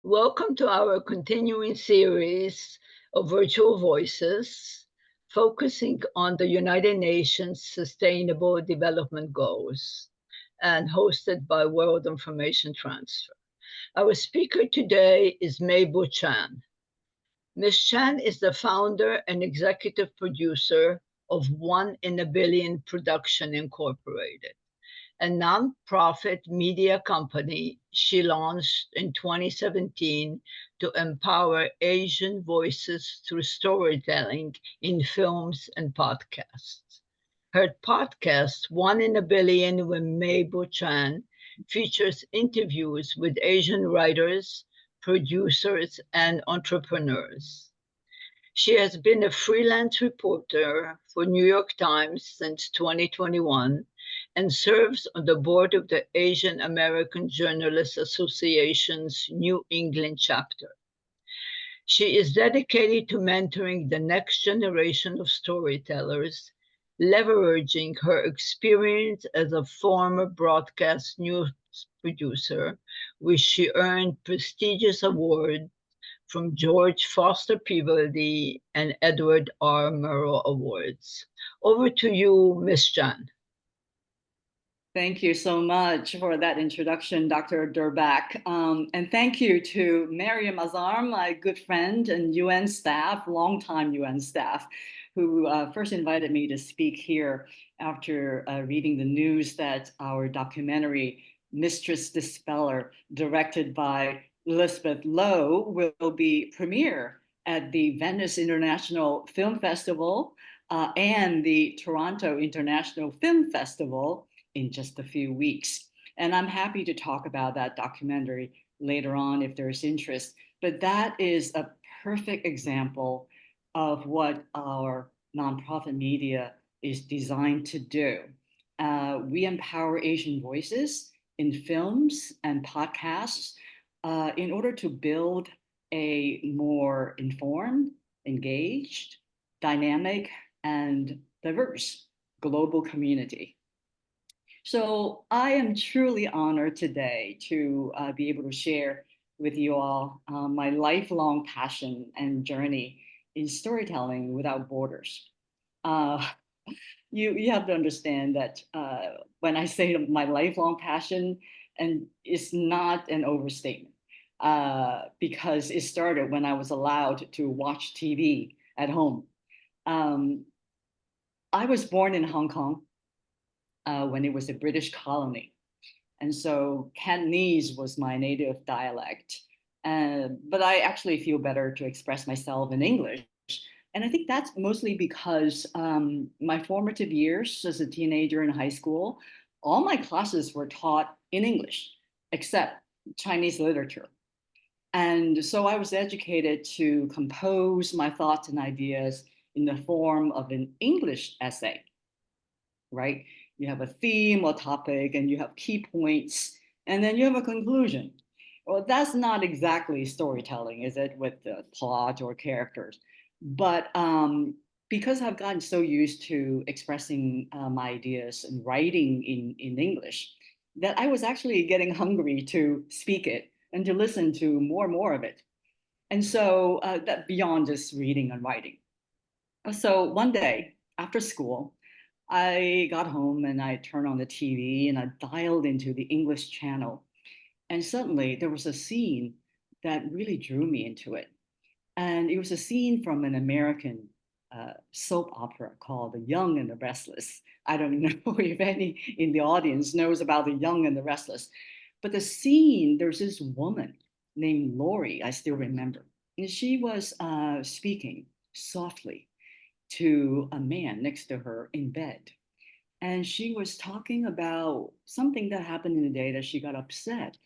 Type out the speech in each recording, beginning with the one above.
Welcome to our continuing series of virtual voices focusing on the United Nations Sustainable Development Goals and hosted by World Information Transfer. Our speaker today is Mable Chan. Ms. Chan is the founder and executive producer of One in a Billion Production Incorporated, a nonprofit media company she launched in 2017 to empower Asian voices through storytelling in films and podcasts. Her podcast, One in a Billion with Mable Chan, features interviews with Asian writers, producers, and entrepreneurs. She has been a freelance reporter for New York Times since 2021 and serves on the board of the Asian American Journalists Association's New England chapter. She is dedicated to mentoring the next generation of storytellers, leveraging her experience as a former broadcast news producer, which she earned prestigious awards from George Foster Peabody and Edward R. Murrow Awards. Over to you, Miss Chan. Thank you so much for that introduction, Dr. Durbach. And thank you to Mariam Azar, my good friend and UN staff, longtime UN staff, who first invited me to speak here after reading the news that our documentary, Mistress Dispeller, directed by Elizabeth Lowe, will be premiere at the Venice International Film Festival and the Toronto International Film Festival in just a few weeks. And I'm happy to talk about that documentary later on if there's interest. But that is a perfect example of what our nonprofit media is designed to do. We empower Asian voices in films and podcasts in order to build a more informed, engaged, dynamic, and diverse global community. So I am truly honored today to be able to share with you all my lifelong passion and journey in storytelling without borders. Uh, you have to understand that when I say my lifelong passion, and it's not an overstatement, because it started when I was allowed to watch TV at home. Um, I was born in Hong Kong when it was a British colony. And so Cantonese was my native dialect. But I actually feel better to express myself in English. And I think that's mostly because my formative years as a teenager in high school, all my classes were taught in English, except Chinese literature. And so I was educated to compose my thoughts and ideas in the form of an English essay, right? You have a theme or topic, and you have key points, and then you have a conclusion. Well, that's not exactly storytelling, is it, with the plot or characters? But because I've gotten so used to expressing my ideas and writing in English, that I was actually getting hungry to speak it and to listen to more and more of it. And so that beyond just reading and writing. So one day after school, I got home and I turned on the TV and I dialed into the English channel. And suddenly there was a scene that really drew me into it. And it was a scene from an American soap opera called The Young and the Restless. I don't know if any in the audience knows about The Young and the Restless. But the scene, there's this woman named Lori, I still remember. And she was speaking softly to a man next to her in bed. And she was talking about something that happened in the day that she got upset.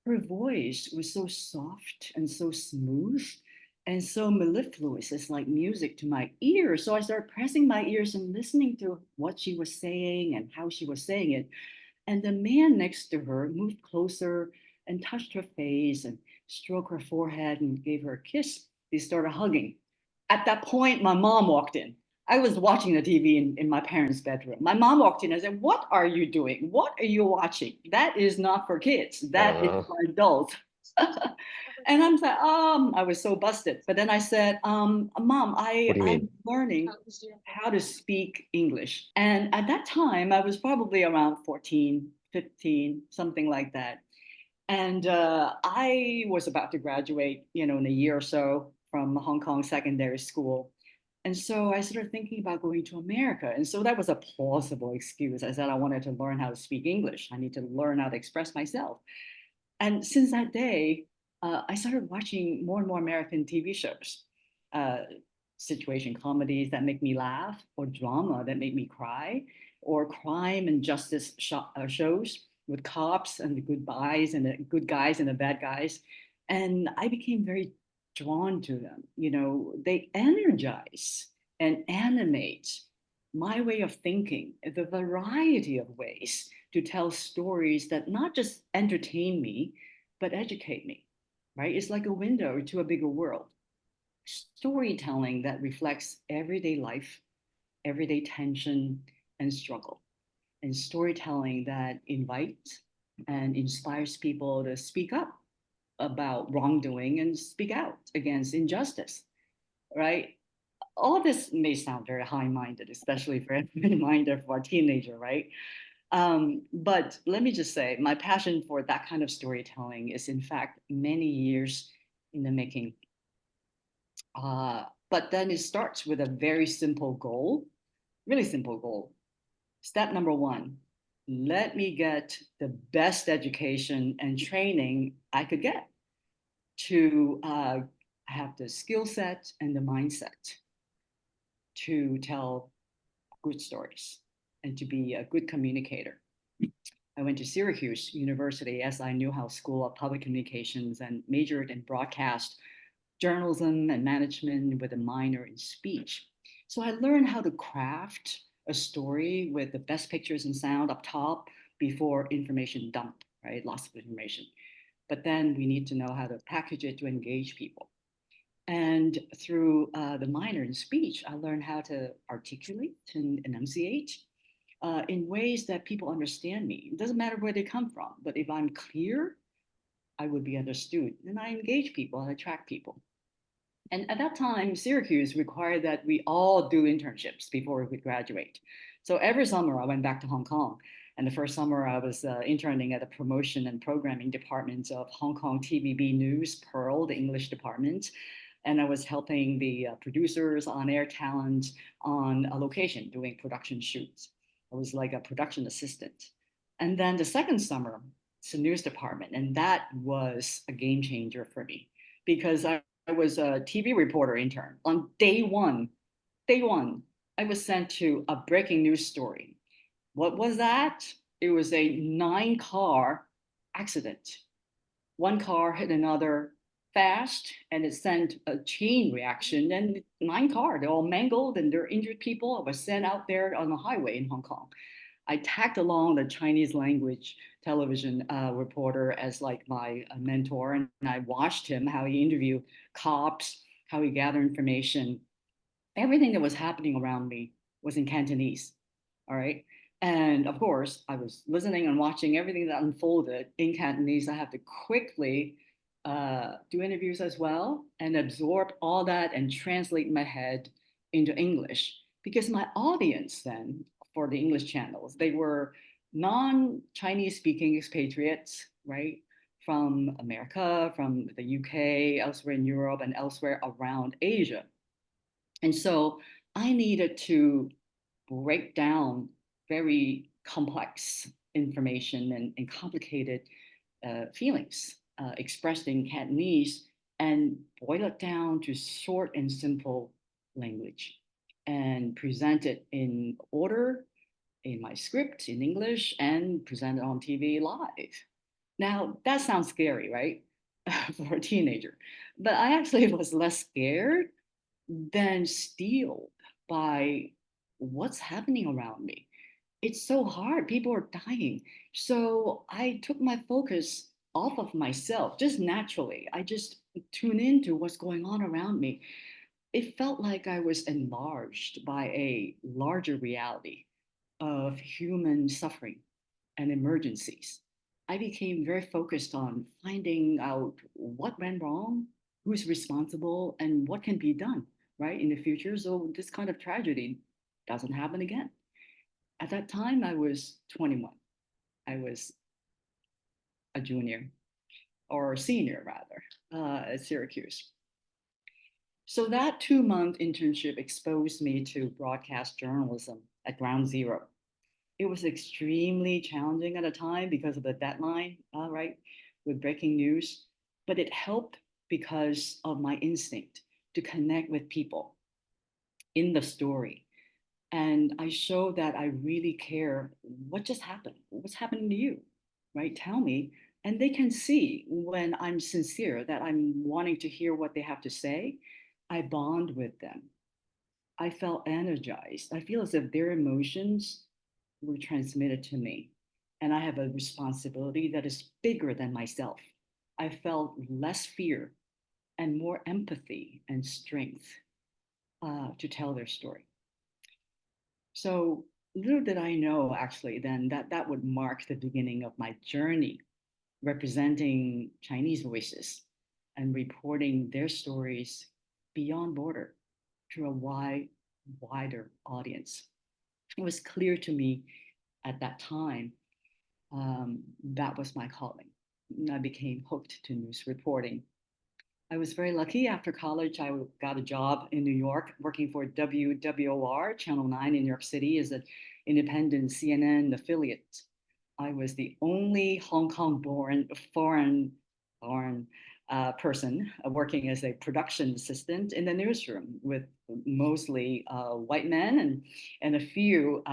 Her voice was so soft and so smooth and so mellifluous. It's like music to my ears. So I started pressing my ears and listening to what she was saying and how she was saying it. And the man next to her moved closer and touched her face and stroked her forehead and gave her a kiss. They started hugging. At that point, my mom walked in. I was watching the TV in my parents' bedroom. My mom walked in and said, "What are you doing? What are you watching? That is not for kids. That is for adults." And I'm like, I was so busted. But then I said, Mom, What do you I'm mean? learning how to speak English. And at that time, I was probably around 14, 15, something like that. And I was about to graduate, in a year or so from Hong Kong secondary school. And so I started thinking about going to America. And so that was a plausible excuse. I said I wanted to learn how to speak English. I need to learn how to express myself. And since that day, I started watching more and more American TV shows, uh, situation comedies that make me laugh, or drama that make me cry, or crime and justice shows with cops and the good guys and the good guys and the bad guys. And I became very drawn to them. They energize and animate my way of thinking, the variety of ways to tell stories that not just entertain me, but educate me, right? It's like a window to a bigger world. Storytelling that reflects everyday life, everyday tension and struggle, and storytelling that invites and inspires people to speak up about wrongdoing and speak out against injustice, right? All this may sound very high-minded, especially for a reminder for a teenager, right? But let me just say, my passion for that kind of storytelling is, in fact, many years in the making. But then it starts with a very simple goal, really simple goal. Step number one, let me get the best education and training I could get to have the skill set and the mindset to tell good stories and to be a good communicator. I went to Syracuse University, as I knew how School of Public Communications, and majored in broadcast journalism and management with a minor in speech. So I learned how to craft a story with the best pictures and sound up top before information dump, right? Lots of information. But then we need to know how to package it to engage people. And through the minor in speech, I learned how to articulate and enunciate in ways that people understand me. It doesn't matter where they come from, but if I'm clear, I would be understood. And I engage people, I attract people. And at that time, Syracuse required that we all do internships before we could graduate. So every summer, I went back to Hong Kong. And the first summer, I was interning at the promotion and programming department of Hong Kong TVB News, Pearl, the English department. And I was helping the producers, on air talent on a location doing production shoots. I was like a production assistant. And then the second summer, it's the news department. And that was a game changer for me because I was a TV reporter intern. On day one, I was sent to a breaking news story. What was that? It was a 9-car accident. One car hit another fast, and it sent a chain reaction. And 9 cars, they're all mangled and they're injured people. I was sent out there on the highway in Hong Kong. I tagged along the Chinese language television reporter as like my mentor, and I watched him how he interviewed cops, how he gathered information. Everything that was happening around me was in Cantonese. All right. And of course, I was listening and watching everything that unfolded in Cantonese. I had to quickly do interviews as well and absorb all that and translate in my head into English because my audience then for the English channels, they were non-Chinese speaking expatriates, right? From America, from the UK, elsewhere in Europe, and elsewhere around Asia. And so I needed to break down very complex information and complicated feelings expressed in Cantonese and boil it down to short and simple language and present it in order in my script in English and present it on TV live. Now, that sounds scary, right? For a teenager. But I actually was less scared than steeled by what's happening around me. It's so hard. People are dying. So I took my focus off of myself just naturally. I just tune into what's going on around me. It felt like I was enlarged by a larger reality of human suffering and emergencies. I became very focused on finding out what went wrong, who's responsible, and what can be done, right, in the future so this kind of tragedy doesn't happen again. At that time, I was 21. I was a junior or senior, rather, at Syracuse. So that 2 month internship exposed me to broadcast journalism at ground zero. It was extremely challenging at a time because of the deadline, right, with breaking news, but it helped because of my instinct to connect with people in the story. And I show that I really care what just happened, what's happening to you, right? Tell me. And they can see when I'm sincere, that I'm wanting to hear what they have to say. I bond with them. I felt energized. I feel as if their emotions were transmitted to me. And I have a responsibility that is bigger than myself. I felt less fear and more empathy and strength to tell their story. So little did I know actually then that that would mark the beginning of my journey representing Chinese voices and reporting their stories beyond border to a wider audience. It was clear to me at that time that was my calling. I became hooked to news reporting. I was very lucky. After college, I got a job in New York working for WWOR, Channel 9 in New York City, as an independent CNN affiliate. I was the only Hong Kong born foreign person working as a production assistant in the newsroom with mostly white men and a few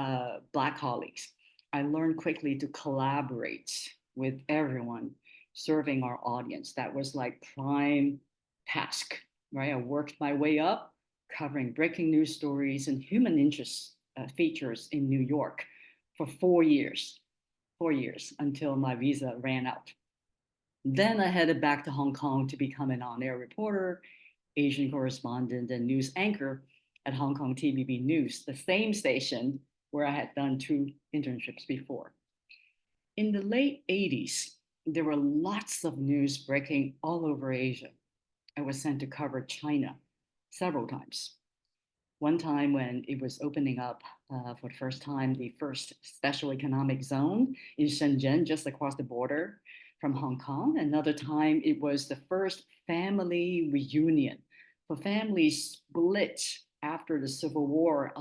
Black colleagues. I learned quickly to collaborate with everyone serving our audience. That was like prime task, right? I worked my way up, covering breaking news stories and human interest features in New York for 4 years, 4 years until my visa ran out. Then I headed back to Hong Kong to become an on air reporter, Asian correspondent, and news anchor at Hong Kong TVB News, the same station where I had done 2 internships before. In the late 80s, there were lots of news breaking all over Asia. I was sent to cover China several times. One time when it was opening up for the first time, the first special economic zone in Shenzhen, just across the border from Hong Kong. Another time, it was the first family reunion for families split after the Civil War.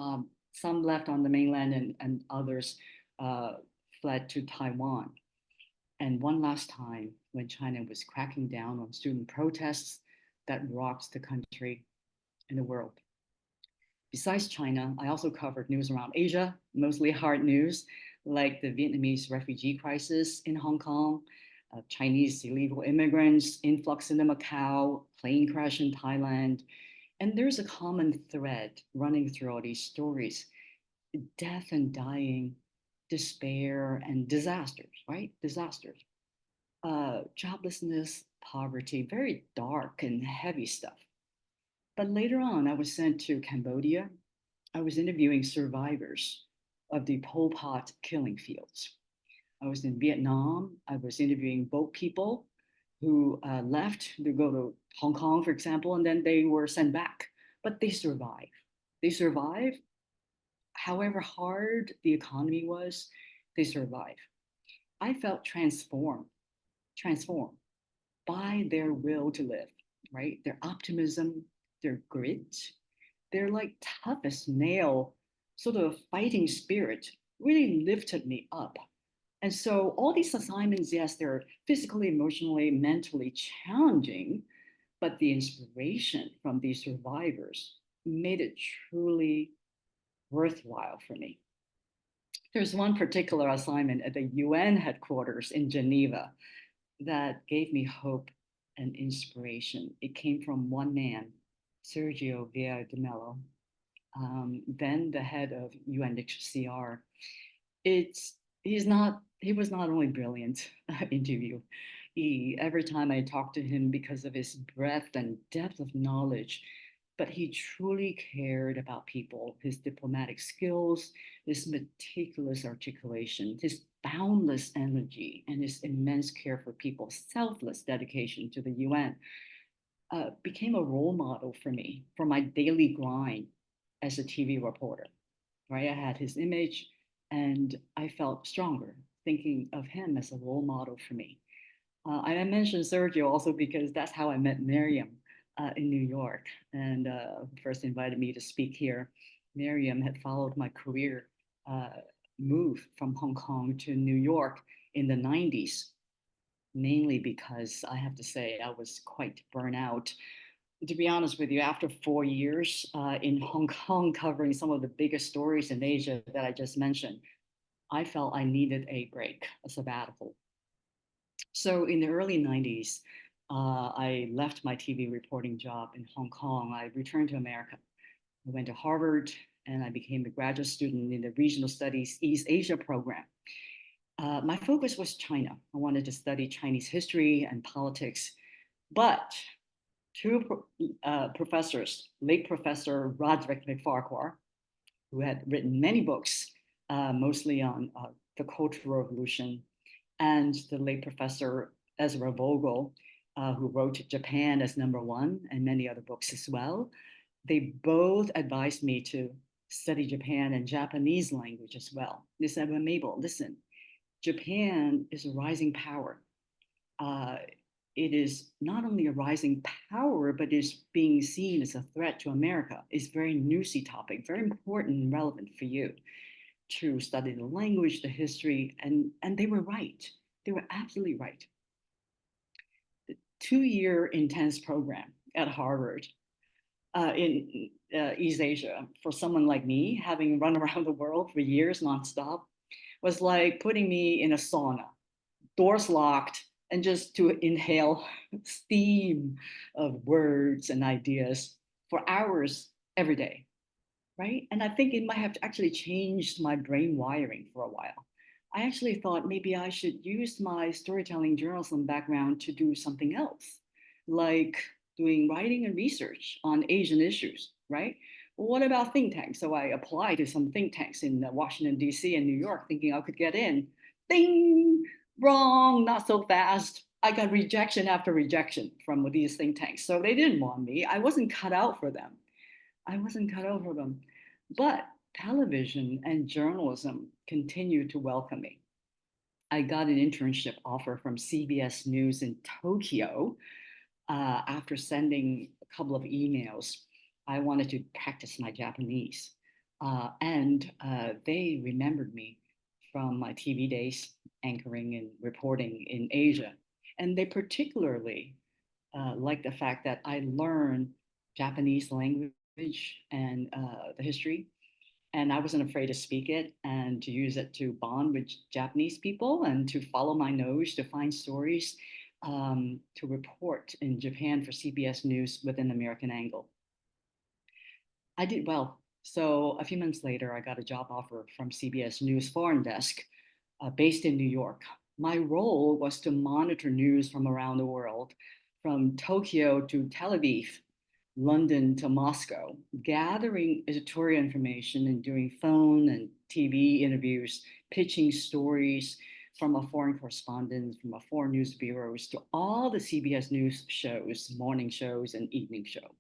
Some left on the mainland and others fled to Taiwan. And one last time when China was cracking down on student protests that rocked the country and the world. Besides China, I also covered news around Asia, mostly hard news, like the Vietnamese refugee crisis in Hong Kong, Chinese illegal immigrants, influx into Macau, plane crash in Thailand. And there's a common thread running through all these stories: death and dying, despair and disasters, right? Disasters. Joblessness, poverty, very dark and heavy stuff. But later on, I was sent to Cambodia. I was interviewing survivors of the Pol Pot killing fields. I was in Vietnam. I was interviewing boat people who left to go to Hong Kong, for example, and then they were sent back. But they survived. They survived. However hard the economy was, they survived. I felt transformed by their will to live, right? Their optimism, their grit, their like tough as nail sort of fighting spirit really lifted me up. And so all these assignments, yes, they're physically, emotionally, mentally challenging, but the inspiration from these survivors made it truly worthwhile for me. There's one particular assignment at the UN headquarters in Geneva that gave me hope and inspiration. It came from one man, Sergio Vieira de Mello, then the head of UNHCR. He was not only brilliant interview. Every time I talked to him, because of his breadth and depth of knowledge, but he truly cared about people, his diplomatic skills, his meticulous articulation, his boundless energy, and his immense care for people, selfless dedication to the UN, became a role model for me for my daily grind as a TV reporter. Right, I had his image, and I felt stronger thinking of him as a role model for me. I mentioned Sergio also because that's how I met Miriam in New York, and first invited me to speak here. Miriam had followed my career move from Hong Kong to New York in the 90s, mainly because I have to say I was quite burnt out. To be honest with you, after 4 years in Hong Kong covering some of the biggest stories in Asia that I just mentioned, I felt I needed a break, a sabbatical. So in the early 90s, I left my TV reporting job in Hong Kong. I returned to America. I went to Harvard and I became a graduate student in the Regional Studies East Asia program. My focus was China. I wanted to study Chinese history and politics, but two professors, late Professor Roderick McFarquhar, who had written many books, mostly on the Cultural Revolution, and the late Professor Ezra Vogel, who wrote Japan as Number One and many other books as well. They both advised me to study Japan and Japanese language as well. They said, well, Mable, listen, Japan is a rising power. Uh, it is not only a rising power, but is being seen as a threat to America. It's a very newsy topic, very important and relevant for you to study the language, the history, and they were right. They were absolutely right. The 2 year intense program at Harvard in East Asia for someone like me, having run around the world for years nonstop, was like putting me in a sauna, doors locked, and just to inhale steam of words and ideas for hours every day, right? And I think it might have actually changed my brain wiring for a while. I actually thought maybe I should use my storytelling journalism background to do something else, like doing writing and research on Asian issues, right? Well, what about think tanks? So I applied to some think tanks in Washington, D.C. and New York, thinking I could get in. Ding, wrong, not so fast. I got rejection after rejection from these think tanks. So they didn't want me. I wasn't cut out for them. I wasn't cut out for them. But television and journalism continued to welcome me. I got an internship offer from CBS News in Tokyo after sending a couple of emails. I wanted to practice my Japanese. And they remembered me from my TV days anchoring and reporting in Asia. And they particularly liked the fact that I learned Japanese language and the history. And I wasn't afraid to speak it and to use it to bond with Japanese people and to follow my nose to find stories to report in Japan for CBS News with an American angle. I did well. So a few months later, I got a job offer from CBS News Foreign Desk based in New York. My role was to monitor news from around the world, from Tokyo to Tel Aviv, London to Moscow, gathering editorial information and doing phone and TV interviews, pitching stories from a foreign correspondent, from a foreign news bureaus to all the CBS News shows, morning shows and evening show.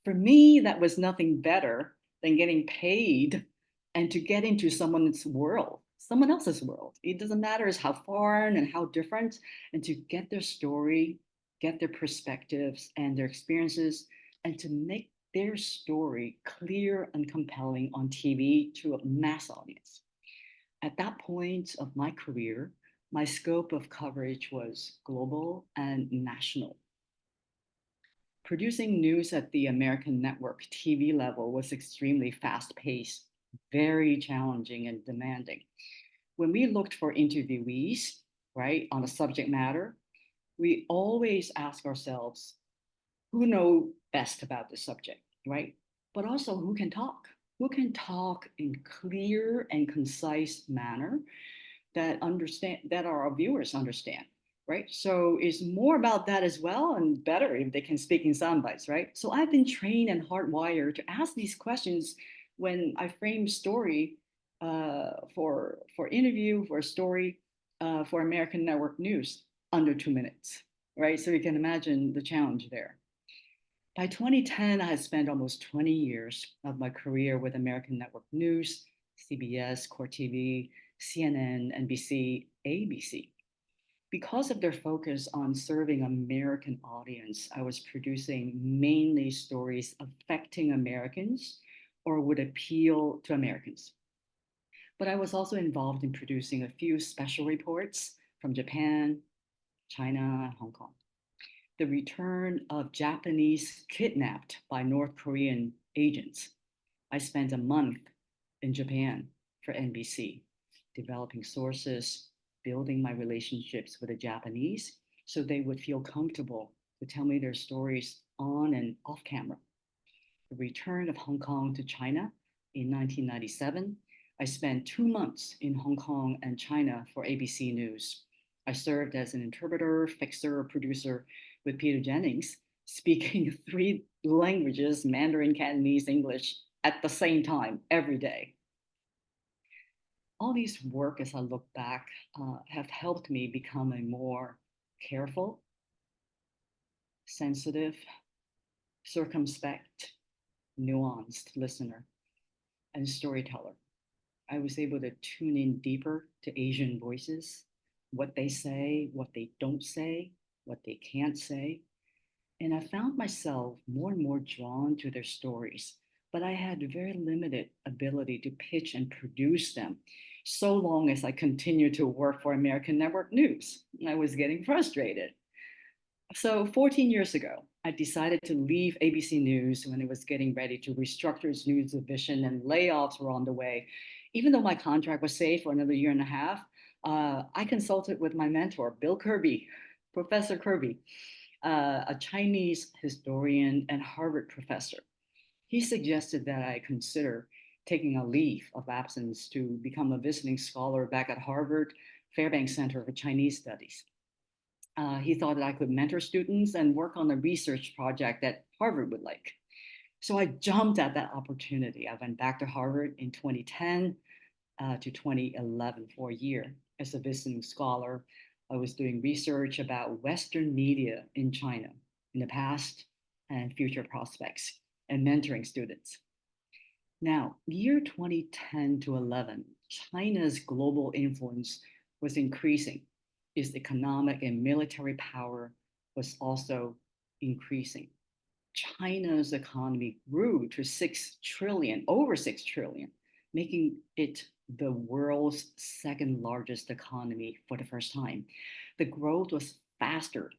For me, that was nothing better than getting paid and to get into someone's world, someone else's world. It doesn't matter how foreign and how different, and to get their story, get their perspectives and their experiences, and to make their story clear and compelling on TV to a mass audience. At that point of my career, my scope of coverage was global and national. Producing news at the American network TV level was extremely fast paced, very challenging and demanding. When we looked for interviewees, right, on a subject matter, we always ask ourselves, who know best about the subject, right? But also who can talk in clear and concise manner that our viewers understand. right? So it's more about that as well, and better if they can speak in sound bites, right? So I've been trained and hardwired to ask these questions when I frame story for interview, for a story, for American Network News under 2 minutes, right? So you can imagine the challenge there. By 2010, I had spent almost 20 years of my career with American Network News, CBS, Core TV, CNN, NBC, ABC. Because of their focus on serving American audience, I was producing mainly stories affecting Americans or would appeal to Americans. But I was also involved in producing a few special reports from Japan, China, Hong Kong. The return of Japanese kidnapped by North Korean agents. I spent a month in Japan for NBC, developing sources, building my relationships with the Japanese so they would feel comfortable to tell me their stories on and off camera. The return of Hong Kong to China in 1997, I spent 2 months in Hong Kong and China for ABC News. I served as an interpreter, fixer, producer with Peter Jennings, speaking 3 languages, Mandarin, Cantonese, English, at the same time every day. All these work, as I look back, have helped me become a more careful, sensitive, circumspect, nuanced listener and storyteller. I was able to tune in deeper to Asian voices, what they say, what they don't say, what they can't say. And I found myself more and more drawn to their stories, but I had very limited ability to pitch and produce them so long as I continued to work for American Network News. I was getting frustrated. So 14 years ago, I decided to leave ABC News when it was getting ready to restructure its news division and layoffs were on the way. Even though my contract was safe for another year and a half, I consulted with my mentor, Bill Kirby, Professor Kirby, a Chinese historian and Harvard professor. He suggested that I consider taking a leave of absence to become a visiting scholar back at Harvard Fairbanks Center for Chinese Studies. He thought that I could mentor students and work on a research project that Harvard would like. So I jumped at that opportunity. I went back to Harvard in 2010 to 2011 for a year as a visiting scholar. I was doing research about Western media in China in the past and future prospects and mentoring students. Now, year 2010 to 11, China's global influence was increasing. Its economic and military power was also increasing. China's economy grew to 6 trillion, over 6 trillion, making it the world's second largest economy for the first time. The growth was faster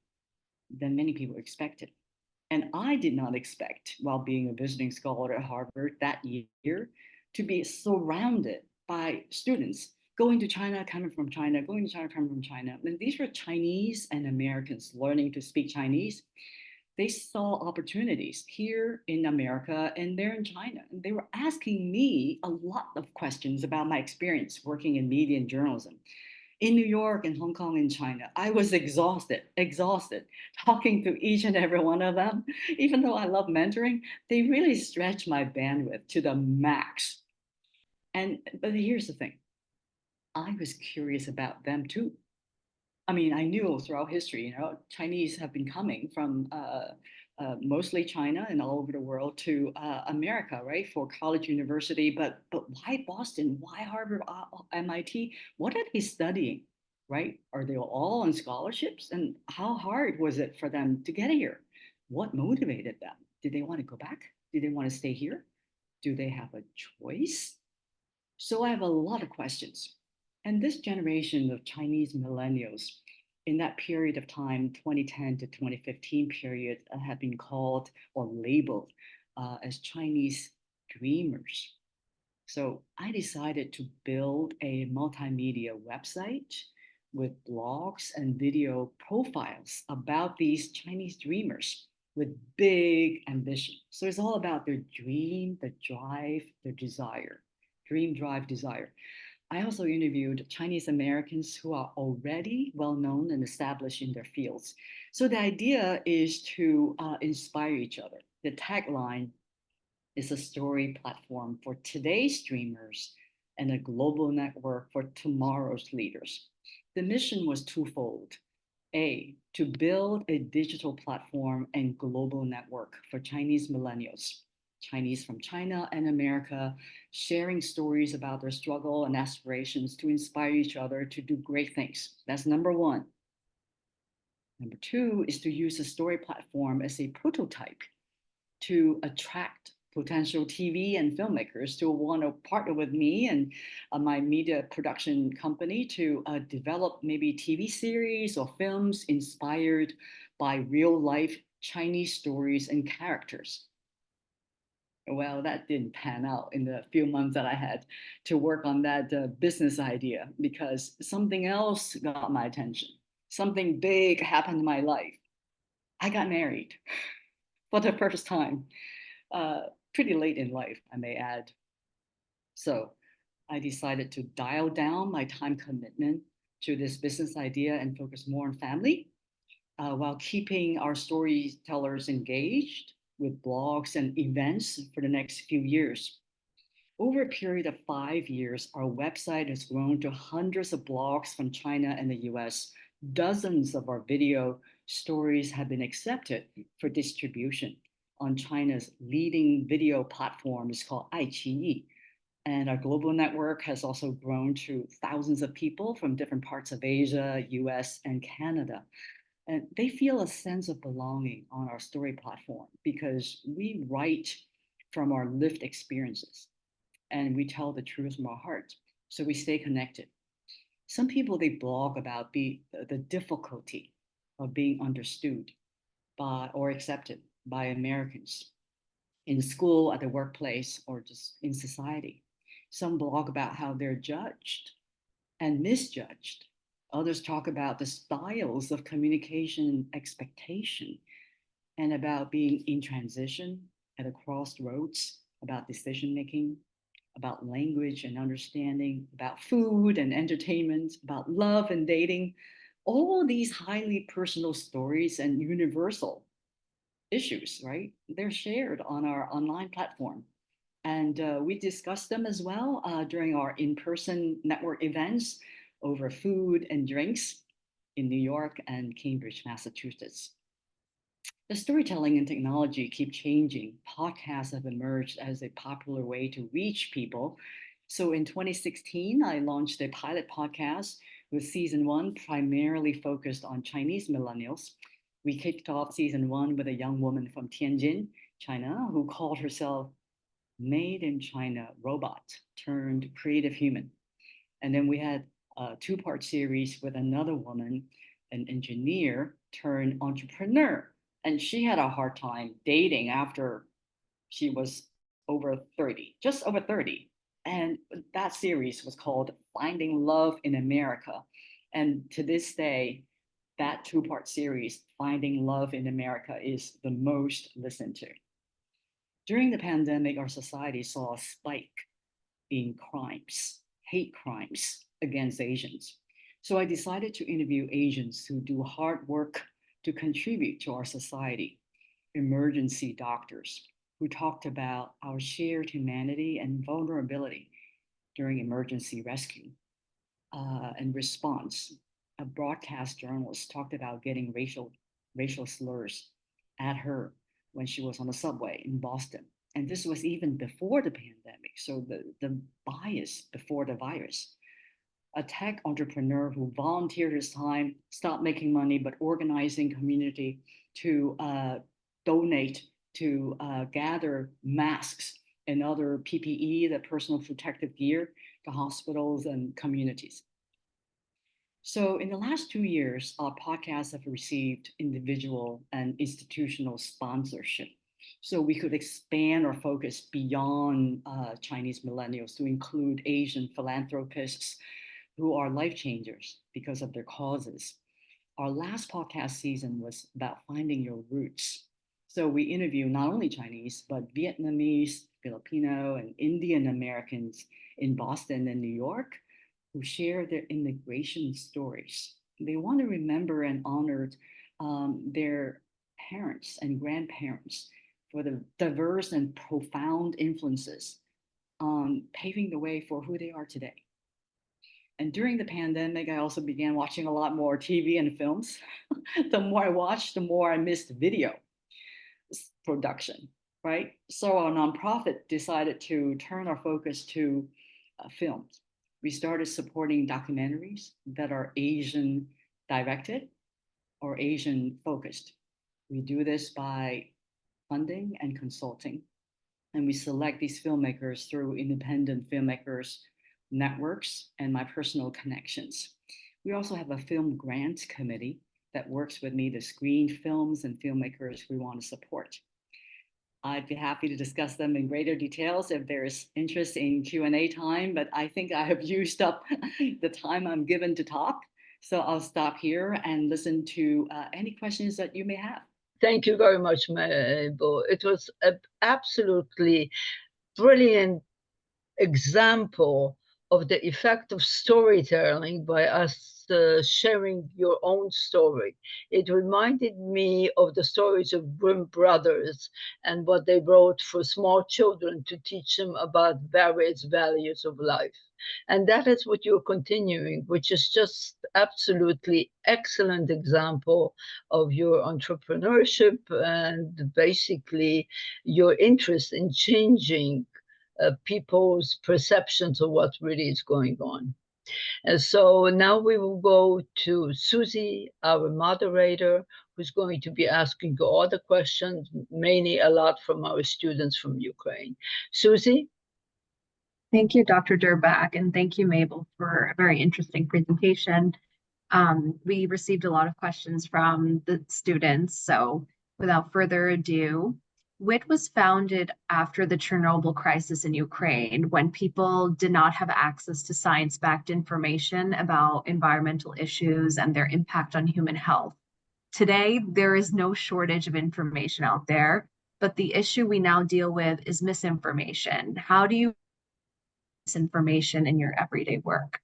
than many people expected. And I did not expect, while being a visiting scholar at Harvard that year, to be surrounded by students going to China, coming from China, going to China, coming from China. And these were Chinese and Americans learning to speak Chinese. They saw opportunities here in America and there in China. And they were asking me a lot of questions about my experience working in media and journalism in New York and Hong Kong and China. I was exhausted talking to each and every one of them. Even though I love mentoring, they really stretched my bandwidth to the max. But here's the thing, I was curious about them too. I mean, I knew throughout history, Chinese have been coming from mostly China and all over the world to America, right, for college, university. But why Boston? Why Harvard, MIT? What are they studying, right? Are they all on scholarships? And how hard was it for them to get here? What motivated them? Did they want to go back? Did they want to stay here? Do they have a choice? So I have a lot of questions. And this generation of Chinese millennials in that period of time, 2010 to 2015 period, have been called or labeled as Chinese dreamers. So I decided to build a multimedia website with blogs and video profiles about these Chinese dreamers with big ambition. So it's all about their dream, the drive, their desire, dream, drive, desire. I also interviewed Chinese Americans who are already well known and established in their fields. So the idea is to inspire each other. The tagline is a story platform for today's dreamers and a global network for tomorrow's leaders. The mission was twofold. A, to build a digital platform and global network for Chinese millennials, Chinese from China and America, sharing stories about their struggle and aspirations to inspire each other to do great things. That's number one. Number two is to use the story platform as a prototype to attract potential TV and filmmakers to want to partner with me and my media production company to develop maybe TV series or films inspired by real life Chinese stories and characters. Well, that didn't pan out in the few months that I had to work on that business idea because something else got my attention. Something big happened in my life. I got married for the first time, pretty late in life, I may add. So I decided to dial down my time commitment to this business idea and focus more on family while keeping our storytellers engaged with blogs and events for the next few years. Over a period of 5 years, our website has grown to hundreds of blogs from China and the US. Dozens of our video stories have been accepted for distribution on China's leading video platform. It's called iQIYI. And our global network has also grown to thousands of people from different parts of Asia, US, and Canada. And they feel a sense of belonging on our story platform because we write from our lived experiences and we tell the truth from our heart. So we stay connected. Some people, they blog about the difficulty of being understood by or accepted by Americans in school, at the workplace, or just in society. Some blog about how they're judged and misjudged. Others talk about the styles of communication expectation and about being in transition at a crossroads, about decision making, about language and understanding, about food and entertainment, about love and dating. All these highly personal stories and universal issues, right? They're shared on our online platform. And we discuss them as well during our in person network events over food and drinks in New York and Cambridge, Massachusetts. The storytelling and technology keep changing. Podcasts have emerged as a popular way to reach people. So in 2016, I launched a pilot podcast with season one primarily focused on Chinese millennials. We kicked off season one with a young woman from Tianjin, China, who called herself Made in China robot turned creative human. And then we had a two-part series with another woman, an engineer turned entrepreneur. And she had a hard time dating after she was over 30, just over 30. And that series was called Finding Love in America. And to this day, that two-part series, Finding Love in America, is the most listened to. During the pandemic, our society saw a spike in crimes, hate crimes against Asians. So I decided to interview Asians who do hard work to contribute to our society, emergency doctors who talked about our shared humanity and vulnerability during emergency rescue and response. A broadcast journalist talked about getting racial slurs at her when she was on the subway in Boston. And this was even before the pandemic. So the bias before the virus. A tech entrepreneur who volunteered his time, stopped making money, but organizing community to donate, to gather masks and other PPE, the personal protective gear, to hospitals and communities. So in the last 2 years, our podcasts have received individual and institutional sponsorship. So we could expand our focus beyond Chinese millennials to include Asian philanthropists who are life changers because of their causes. Our last podcast season was about finding your roots. So we interview not only Chinese, but Vietnamese, Filipino, and Indian Americans in Boston and New York who share their immigration stories. They want to remember and honor their parents and grandparents for the diverse and profound influences on paving the way for who they are today. And during the pandemic, I also began watching a lot more TV and films. The more I watched, the more I missed video production, right? So our nonprofit decided to turn our focus to films. We started supporting documentaries that are Asian directed or Asian focused. We do this by funding and consulting, and we select these filmmakers through independent filmmakers networks and my personal connections. We also have a film grant committee that works with me to screen films and filmmakers we want to support. I'd be happy to discuss them in greater details if there's interest in Q&A time, but I think I have used up the time I'm given to talk. So I'll stop here and listen to any questions that you may have. Thank you very much, Mabel. It was an absolutely brilliant example of the effect of storytelling by us sharing your own story. It reminded me of the stories of Grimm brothers and what they wrote for small children to teach them about various values of life. And that is what you're continuing, which is just absolutely excellent example of your entrepreneurship and basically your interest in changing people's perceptions of what really is going on. And so now we will go to Susie, our moderator, who's going to be asking you all the questions, mainly a lot from our students from Ukraine. Susie? Thank you, Dr. Durbach, and thank you, Mabel, for a very interesting presentation. We received a lot of questions from the students, so without further ado, WIT was founded after the Chernobyl crisis in Ukraine, when people did not have access to science-backed information about environmental issues and their impact on human health. Today, there is no shortage of information out there, but the issue we now deal with is misinformation. How do you misinformation in your everyday work?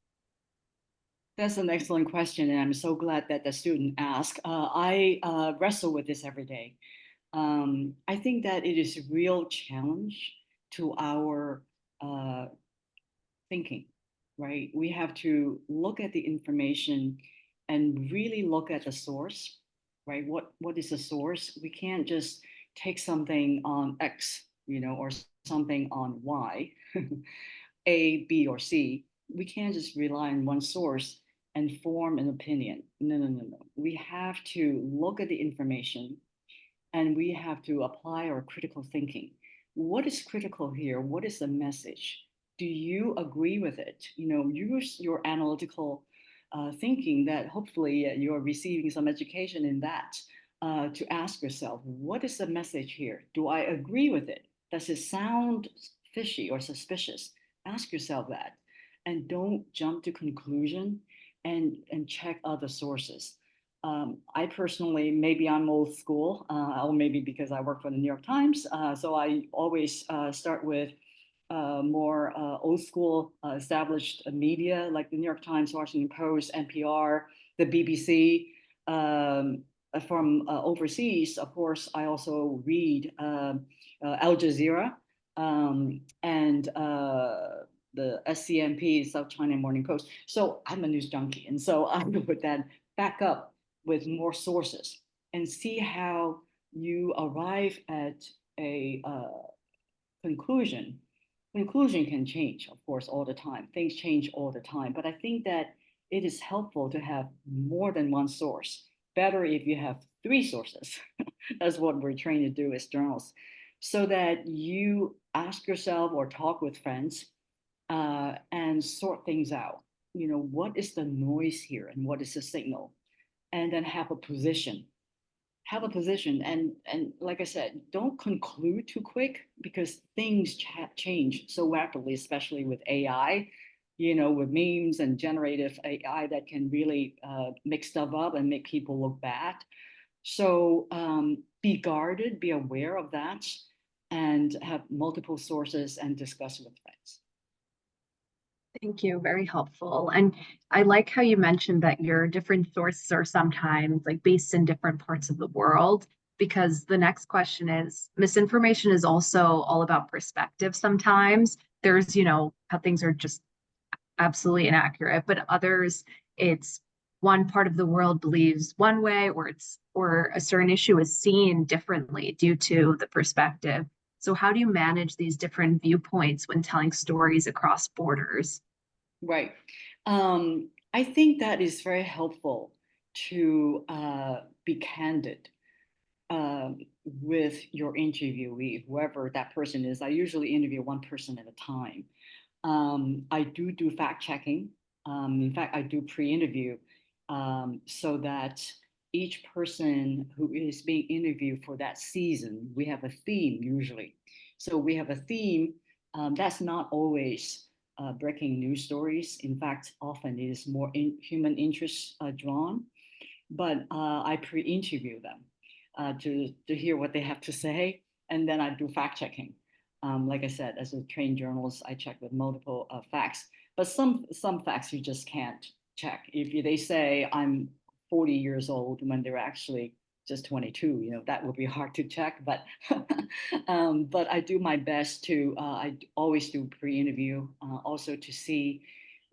That's an excellent question, and I'm so glad that the student asked. I wrestle with this every day. I think that it is a real challenge to our thinking, right? We have to look at the information and really look at the source, right? What is the source? We can't just take something on X, or something on Y, A, B, or C. We can't just rely on one source and form an opinion. No. We have to look at the information and we have to apply our critical thinking. What is critical here? What is the message? Do you agree with it? Use your analytical thinking that hopefully you're receiving some education in that to ask yourself, what is the message here? Do I agree with it? Does it sound fishy or suspicious? Ask yourself that, and don't jump to conclusion and check other sources. I personally, maybe I'm old school, or maybe because I work for the New York Times, so I always start with more old school established media like the New York Times, Washington Post, NPR, the BBC. From overseas, of course, I also read Al Jazeera and the SCMP, South China Morning Post. So I'm a news junkie, and so I would then back up with more sources and see how you arrive at a conclusion. Conclusion can change, of course, all the time. Things change all the time. But I think that it is helpful to have more than one source. Better if you have 3 sources. That's what we're trained to do as journalists. So that you ask yourself or talk with friends and sort things out. What is the noise here and what is the signal? And then have a position. And like I said, don't conclude too quick, because things change so rapidly, especially with AI, with memes and generative AI that can really make stuff up and make people look bad. So be guarded, be aware of that, and have multiple sources and discuss with friends. Thank you. Very helpful. And I like how you mentioned that your different sources are sometimes like based in different parts of the world, because the next question is misinformation is also all about perspective sometimes. There's, how things are just absolutely inaccurate, but others, it's one part of the world believes one way, or a certain issue is seen differently due to the perspective. So how do you manage these different viewpoints when telling stories across borders? Right. I think that is very helpful to be candid with your interviewee, whoever that person is. I usually interview one person at a time. I do fact checking. In fact, I do pre-interview so that each person who is being interviewed for that season, we have a theme usually. So we have a theme that's not always breaking news stories. In fact, often it is more human interest drawn. But I pre-interview them to hear what they have to say, and then I do fact checking. Like I said, as a trained journalist, I check with multiple facts, but some facts you just can't check. If they say I'm 40 years old when they're actually just 22, that would be hard to check. But but I do my best to. I always do pre-interview, also to see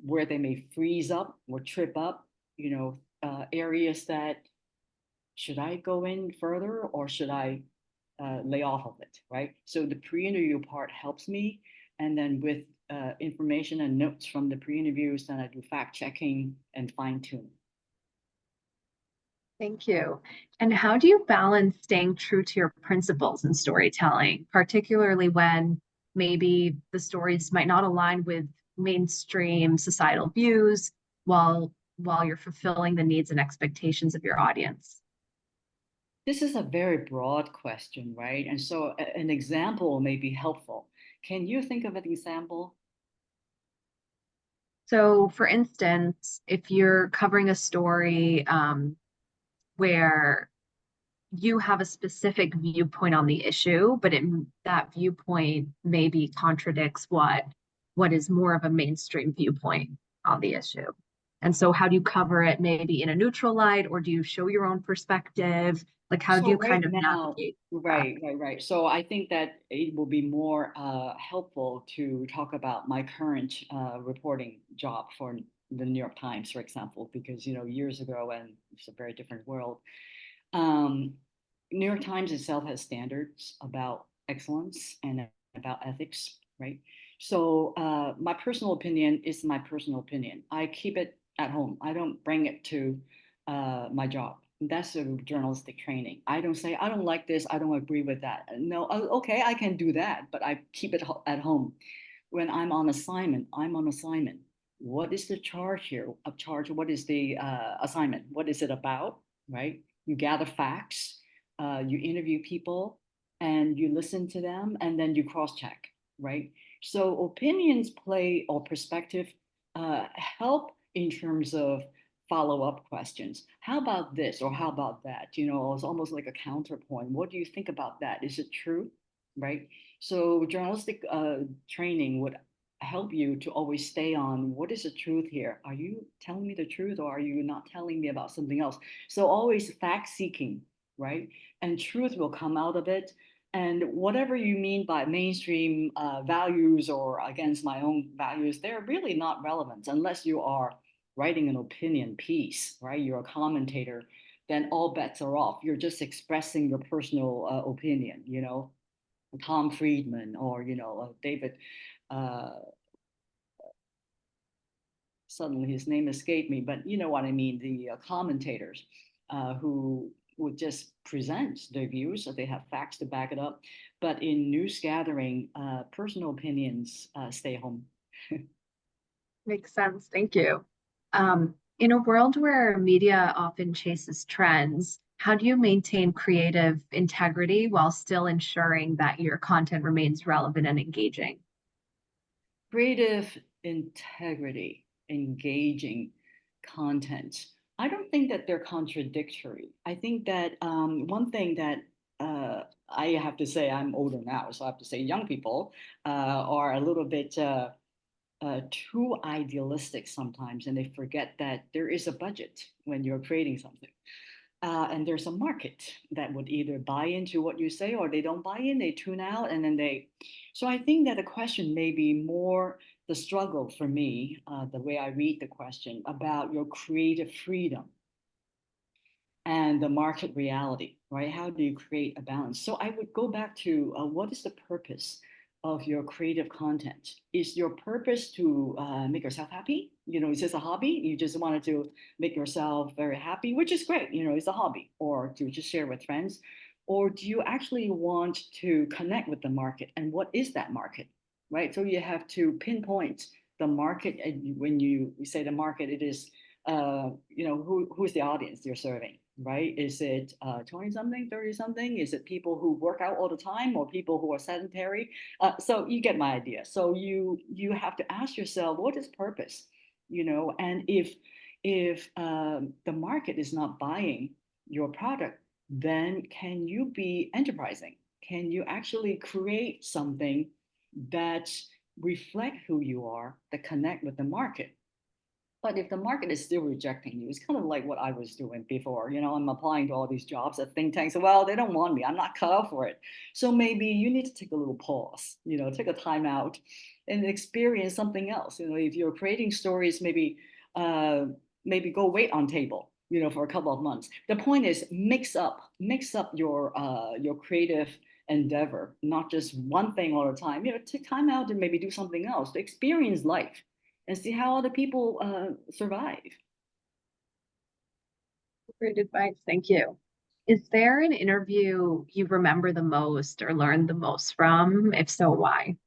where they may freeze up or trip up. Areas that should I go in further or should I lay off of it, right? So the pre-interview part helps me, and then with information and notes from the pre-interviews, then I do fact checking and fine tune. Thank you. And how do you balance staying true to your principles in storytelling, particularly when maybe the stories might not align with mainstream societal views while you're fulfilling the needs and expectations of your audience? This is a very broad question, right? And so an example may be helpful. Can you think of an example? So, for instance, if you're covering a story where you have a specific viewpoint on the issue, but that viewpoint maybe contradicts what is more of a mainstream viewpoint on the issue. And so how do you cover it maybe in a neutral light, or do you show your own perspective? Like how do So you right kind of now, navigate that? right. So I think that it will be more helpful to talk about my current reporting job for the New York Times, for example, because years ago, and it's a very different world. Um, New York Times itself has standards about excellence and about ethics, right? So my personal opinion is my personal opinion. I keep it at home. I don't bring it to my job. That's a journalistic training. I don't say I don't like this. I don't agree with that. No, okay, I can do that, but I keep it at home. When I'm on assignment, I'm on assignment. What is the charge here? A charge. What is the assignment? What is it about? Right? You gather facts, you interview people, and you listen to them, and then you cross-check, right? So opinions play or perspective help in terms of follow-up questions. How about this or how about that? It's almost like a counterpoint. What do you think about that? Is it true? Right? So journalistic training would help you to always stay on what is the truth here? Are you telling me the truth or are you not telling me about something else? So always fact seeking, right? And truth will come out of it. And whatever you mean by mainstream values or against my own values, they're really not relevant unless you are writing an opinion piece, right? You're a commentator, then all bets are off. You're just expressing your personal opinion, Tom Friedman or, David, uh, suddenly his name escaped me, but you know what I mean, the commentators who would just present their views, so they have facts to back it up. But in news gathering, personal opinions stay home. Makes sense. Thank you. In a world where media often chases trends, how do you maintain creative integrity while still ensuring that your content remains relevant and engaging? Creative integrity, engaging content. I don't think that they're contradictory. I think that one thing that I have to say, I'm older now, so I have to say young people are a little bit too idealistic sometimes, and they forget that there is a budget when you're creating something. And there's a market that would either buy into what you say or they don't buy in, they tune out, and then they. So I think that the question may be more the struggle for me, the way I read the question, about your creative freedom and the market reality, right? How do you create a balance? So I would go back to what is the purpose of your creative content? Is your purpose to make yourself happy? You know, is this a hobby? You just wanted to make yourself very happy, which is great. You know, it's a hobby, or to just share with friends. Or do you actually want to connect with the market? And what is that market, right? So you have to pinpoint the market. And when you say the market, it is, you know, who's the audience you're serving, right? Is it 20 something, 30 something? Is it people who work out all the time or people who are sedentary? So you get my idea. So you have to ask yourself, what is purpose? You know, and if the market is not buying your product, then can you be enterprising? Can you actually create something that reflect who you are, that connect with the market? But if the market is still rejecting you, it's kind of like what I was doing before. You know, I'm applying to all these jobs at think tanks. Well, they don't want me. I'm not cut out for it. So maybe you need to take a little pause, you know, take a time out and experience something else. You know, if you're creating stories, uh, maybe go wait on table, you know, for a couple of months. The point is mix up your creative endeavor, not just one thing all the time. You know, take time out and maybe do something else to experience life and see how other people survive. Great advice. Thank you. Is there an interview you remember the most or learned the most from? If so, why?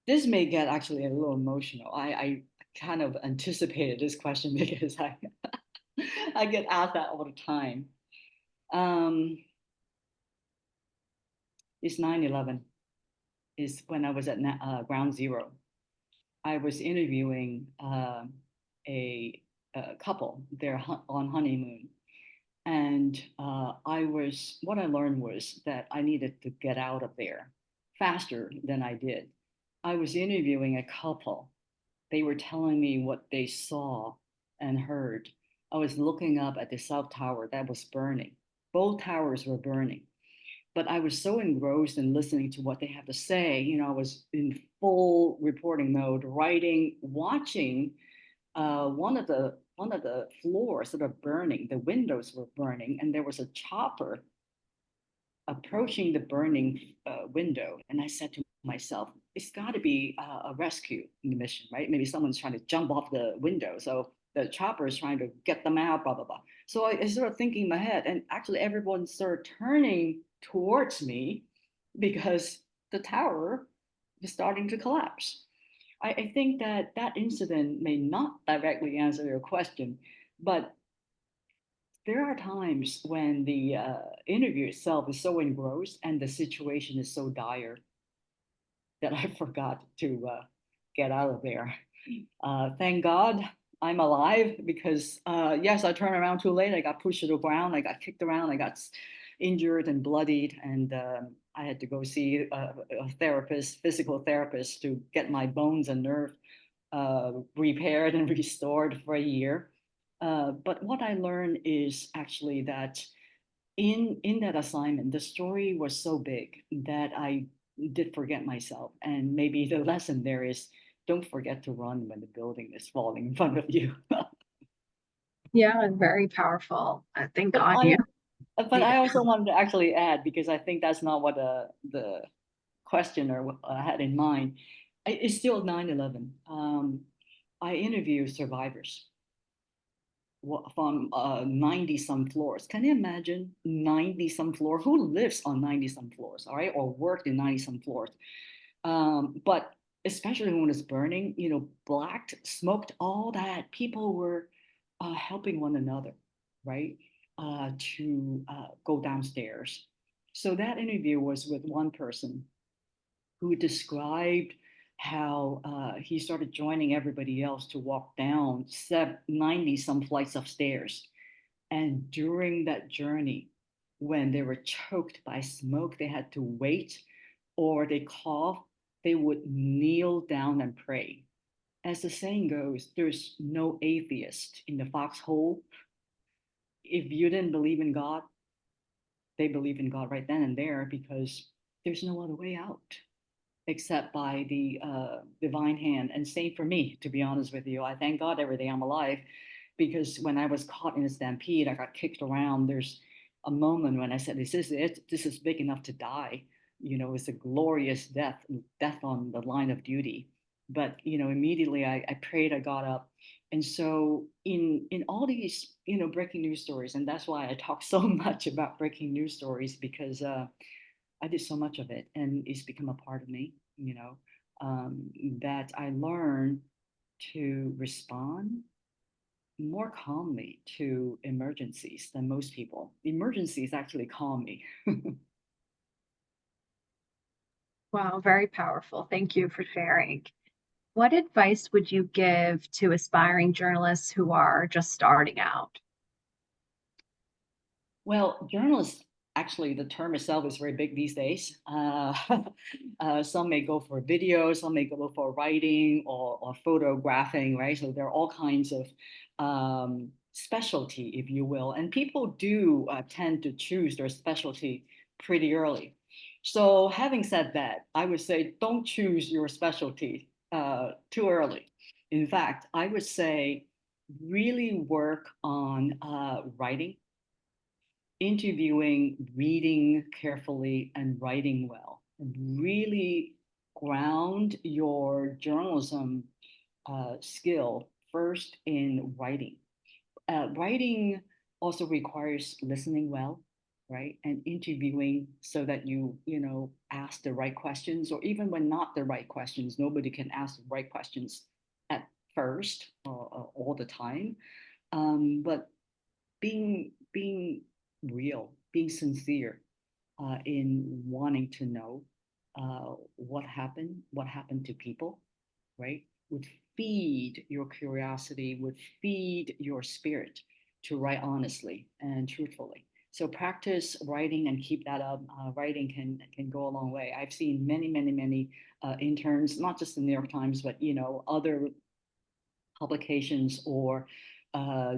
This may get actually a little emotional. I kind of anticipated this question because I get asked that all the time. Um, it's 9/11. Is when I was at Ground Zero. I was interviewing a, a couple. They're on honeymoon, and what I learned was that I needed to get out of there faster than I did. I was interviewing a couple. They were telling me what they saw and heard. I was looking up at the South Tower that was burning. Both towers were burning. But I was so engrossed in listening to what they have to say. You know, I was in full reporting mode, writing, watching one of the floors that are burning. The windows were burning, and there was a chopper approaching the burning window. And I said to myself, it's got to be a rescue mission, right? Maybe someone's trying to jump off the window. So the chopper is trying to get them out, blah, blah, blah. So I started thinking in my head, and actually everyone started turning towards me because the tower is starting to collapse. I think that that incident may not directly answer your question, but there are times when the interview itself is so engrossed and the situation is so dire that I forgot to get out of there. Thank God I'm alive because, yes, I turned around too late. I got pushed to the ground. I got kicked around. I got injured and bloodied. And I had to go see a therapist, physical therapist, to get my bones and nerve repaired and restored for a year. But what I learned is actually that in that assignment, the story was so big that I did forget myself. And maybe the lesson there is don't forget to run when the building is falling in front of you. Yeah, and very powerful. Thank but God I you but made I it. also wanted to actually add, because I think that's not what the questioner had in mind. It's still 9/11. I interview survivors from 90 some floors. Can you imagine 90 some floors? Who lives on 90 some floors, all right, or worked in 90 some floors? But especially when it's burning, you know, blacked, smoked, all that, people were helping one another, right, to go downstairs. So that interview was with one person who described how he started joining everybody else to walk down 90 some flights of stairs. And during that journey, when they were choked by smoke, they had to wait or they coughed they would kneel down and pray. As the saying goes, there's no atheist in the foxhole. If you didn't believe in God, they believe in God right then and there because there's no other way out except by the divine hand. And same for me, to be honest with you. I thank God every day I'm alive because when I was caught in a stampede, I got kicked around. There's a moment when I said, "This is it. This is big enough to die." It's a glorious death, death on the line of duty. But immediately I prayed, I got up. And so in all these breaking news stories, and that's why I talk so much about breaking news stories because I did so much of it, and it's become a part of me, that I learned to respond more calmly to emergencies than most people. Emergencies actually calm me. Wow, very powerful. Thank you for sharing. What advice would you give to aspiring journalists who are just starting out? Well, journalists, actually, the term itself is very big these days. Some may go for video, some may go for writing or photographing, right? So there are all kinds of specialty, if you will. And people do tend to choose their specialty pretty early. So having said that, I would say don't choose your specialty too early. In fact, I would say really work on writing, interviewing, reading carefully, and writing well. And really ground your journalism skill first in writing. Writing also requires listening well, right? And interviewing so that ask the right questions, or even when not the right questions, nobody can ask the right questions at first or all the time. But being real, being sincere in wanting to know what happened to people, right? Would feed your curiosity, would feed your spirit to write honestly and truthfully. So practice writing and keep that up. Writing can go a long way. I've seen many interns, not just the New York Times, but other publications or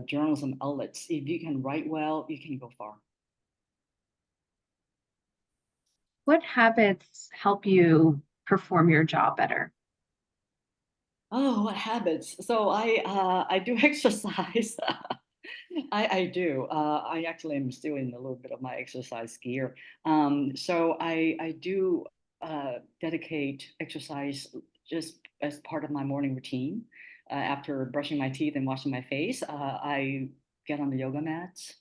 journalism outlets. If you can write well, you can go far. What habits help you perform your job better? Oh, what habits? So I do exercise. I do. I actually am still in a little bit of my exercise gear. So I do dedicate exercise just as part of my morning routine. After brushing my teeth and washing my face, I get on the yoga mats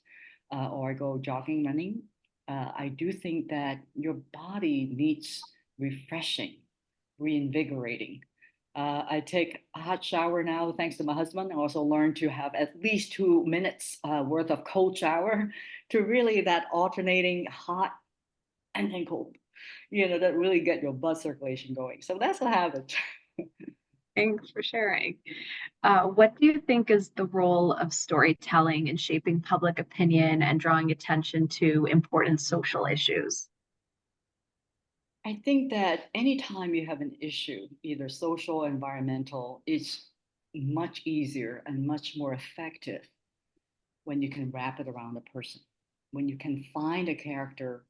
or I go jogging, running. I do think that your body needs refreshing, reinvigorating. I take a hot shower now, thanks to my husband. I also learned to have at least 2 minutes worth of cold shower to really that alternating hot and then cold, that really get your blood circulation going. So that's a habit. Thanks for sharing. What do you think is the role of storytelling in shaping public opinion and drawing attention to important social issues? I think that anytime you have an issue, either social or environmental, it's much easier and much more effective when you can wrap it around a person, when you can find a character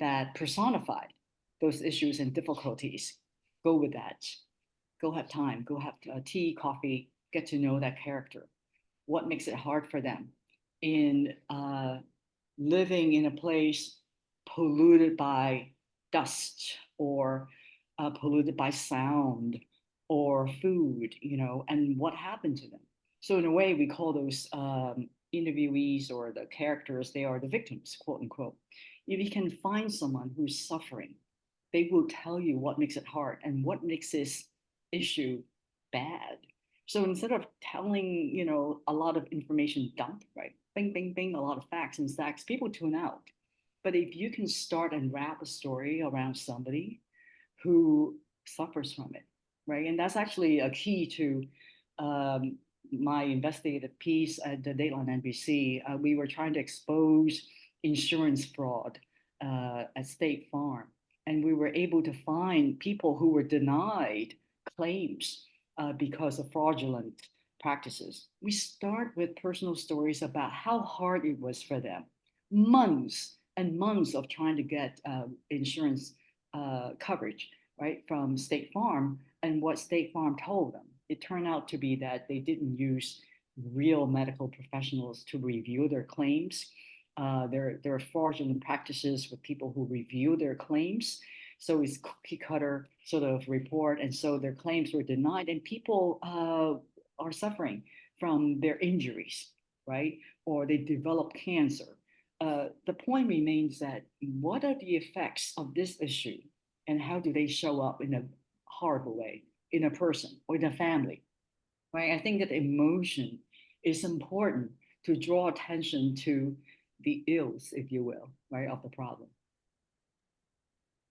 that personified those issues and difficulties. Go with that. Go have time. Go have tea, coffee, get to know that character. What makes it hard for them in living in a place polluted by dust or polluted by sound or food, and what happened to them. So in a way, we call those interviewees or the characters, they are the victims, quote unquote. If you can find someone who's suffering, they will tell you what makes it hard and what makes this issue bad. So instead of telling, a lot of information dump, right? Bing, bing, bing, a lot of facts and stacks, people tune out. But if you can start and wrap a story around somebody who suffers from it, right? And that's actually a key to um, my investigative piece at the Dateline NBC. We were trying to expose insurance fraud at State Farm. And we were able to find people who were denied claims because of fraudulent practices. We start with personal stories about how hard it was for them, months and months of trying to get insurance coverage, right, from State Farm, and what State Farm told them. It turned out to be that they didn't use real medical professionals to review their claims. There are fraudulent practices with people who review their claims. So it's cookie cutter sort of report. And so their claims were denied, and people are suffering from their injuries, right? Or they develop cancer. The point remains that what are the effects of this issue, and how do they show up in a horrible way in a person or in a family, right? I think that emotion is important to draw attention to the ills, if you will, right, of the problem.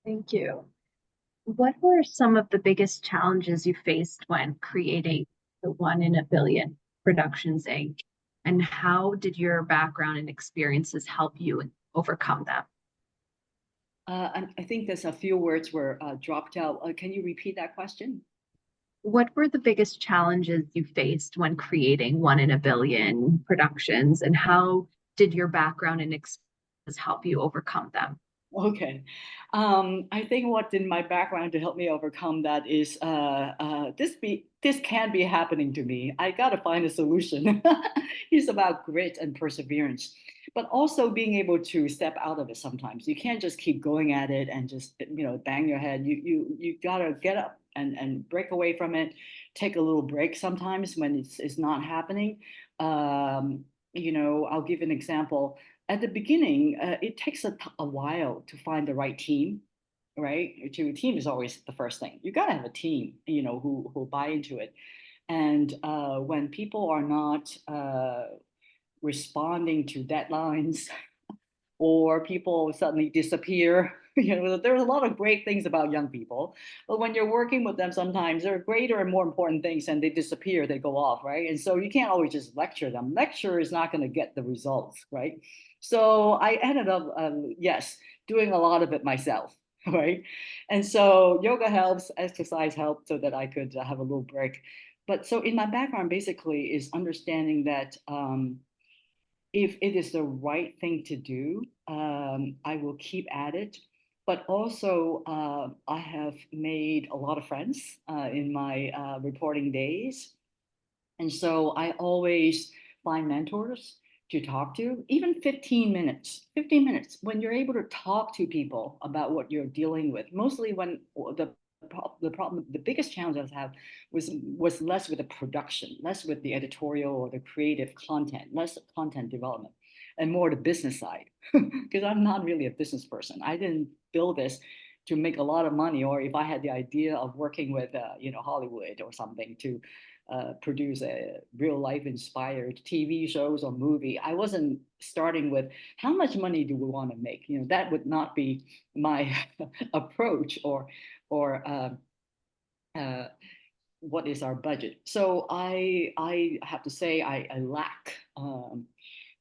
Thank you. What were some of the biggest challenges you faced when creating the One in a Billion Productions Inc.? And how did your background and experiences help you overcome them? I think there's a few words were dropped out. Can you repeat that question? What were the biggest challenges you faced when creating One in a Billion Productions, and how did your background and experiences help you overcome them? Okay. I think what in my background to help me overcome that is this can't be happening to me. I gotta find a solution. It's about grit and perseverance, but also being able to step out of it sometimes. You can't just keep going at it and just bang your head. You gotta get up and break away from it. Take a little break sometimes when it's not happening. I'll give an example. At the beginning, it takes a while to find the right team, right? Team is always the first thing. You got to have a team, who buy into it. And when people are not responding to deadlines, or people suddenly disappear. There's a lot of great things about young people, but when you're working with them, sometimes there are greater and more important things, and they disappear, they go off, right? And so you can't always just lecture them. Lecture is not going to get the results, right? So I ended up, yes, doing a lot of it myself, right? And so yoga helps, exercise helped, so that I could have a little break. But so in my background, basically, is understanding that if it is the right thing to do, I will keep at it. But also, I have made a lot of friends in my reporting days. And so I always find mentors to talk to, even 15 minutes. 15 minutes, when you're able to talk to people about what you're dealing with, mostly when the problem, the biggest challenge I have was less with the production, less with the editorial or the creative content, less content development, and more the business side. Because I'm not really a business person. I didn't build this to make a lot of money, or if I had the idea of working with Hollywood or something to produce a real life inspired TV shows or movie. I wasn't starting with how much money do we want to make. That would not be my approach, or what is our budget. So I have to say I lack